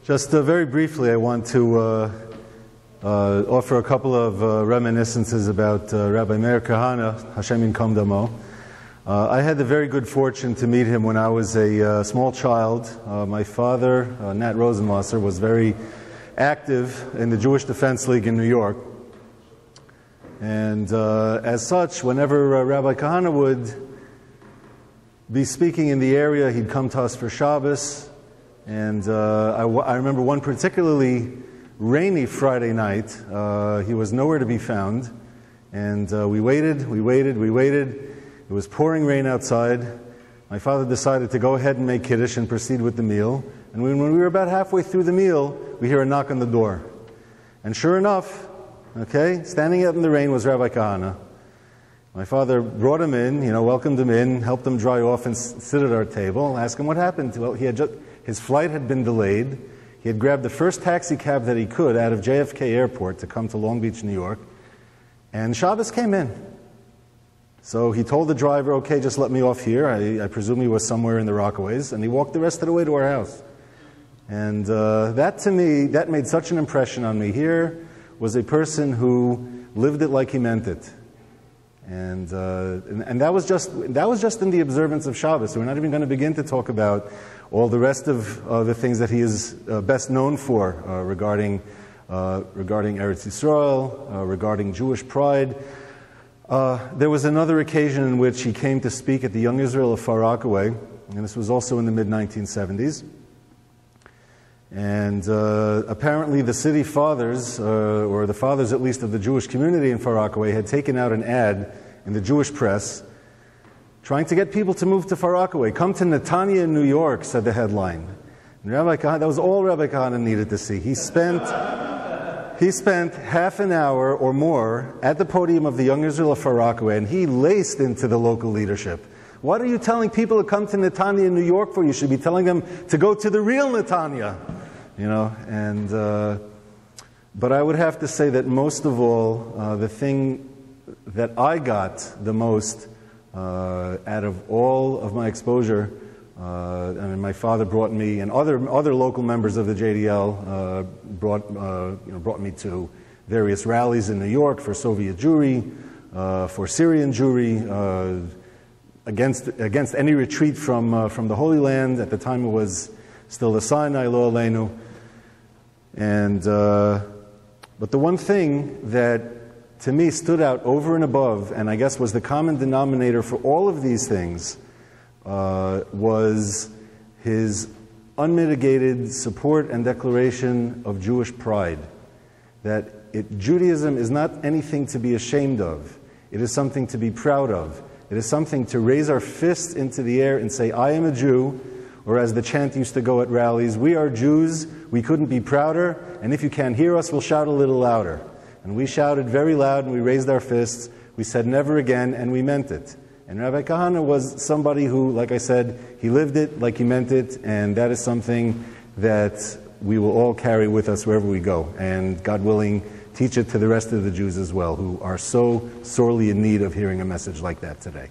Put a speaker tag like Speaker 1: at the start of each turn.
Speaker 1: Just very briefly, I want to offer a couple of reminiscences about Rabbi Meir Kahane, Hashem Yinkom Damo. I had the very good fortune to meet him when I was a small child. My father, Nat Rosenwasser, was very active in the Jewish Defense League in New York. And as such, whenever Rabbi Kahane would be speaking in the area, he'd come to us for Shabbos. And I remember one particularly rainy Friday night. He was nowhere to be found. And we waited. It was pouring rain outside. My father decided to go ahead and make Kiddush and proceed with the meal. And when we were about halfway through the meal, we hear a knock on the door. And sure enough, standing out in the rain was Rabbi Kahane. My father brought him in, welcomed him in, helped him dry off and sit at our table, asked him what happened. Well, his flight had been delayed. He had grabbed the first taxi cab that he could out of JFK Airport to come to Long Beach, New York. And Shabbos came in. So he told the driver, okay, just let me off here. I presume he was somewhere in the Rockaways. And he walked the rest of the way to our house. And that to me, that made such an impression on me. Here was a person who lived it like he meant it. And that was just in the observance of Shabbos. We're not even going to begin to talk about all the rest of the things that he is best known for regarding Eretz Yisrael, regarding Jewish pride. There was another occasion in which he came to speak at the Young Israel of Far Rockaway, and this was also in the mid-1970s. And apparently the city fathers, or the fathers at least of the Jewish community in Far Rockaway, had taken out an ad in the Jewish press trying to get people to move to Far Rockaway. Come to Netanya in New York, said the headline. And Rabbi Kahane, that was all Rabbi Kahane needed to see. He spent half an hour or more at the podium of the Young Israel of Far Rockaway, and he laced into the local leadership. What are you telling people to come to Netanya in New York for? You should be telling them to go to the real Netanya. But I would have to say that most of all, the thing that I got the most out of all of my exposure, my father brought me, and other local members of the JDL brought me to various rallies in New York for Soviet Jewry, for Syrian Jewry, against any retreat from the Holy Land. At the time, it was still the Sinai, Lo Aleinu. But the one thing that to me stood out over and above, and I guess was the common denominator for all of these things, was his unmitigated support and declaration of Jewish pride. That Judaism is not anything to be ashamed of. It is something to be proud of. It is something to raise our fists into the air and say, I am a Jew, or as the chant used to go at rallies, we are Jews, we couldn't be prouder, and if you can't hear us, we'll shout a little louder. And we shouted very loud, and we raised our fists, we said never again, and we meant it. And Rabbi Kahane was somebody who, like I said, he lived it like he meant it, and that is something that we will all carry with us wherever we go. And God willing, teach it to the rest of the Jews as well, who are so sorely in need of hearing a message like that today.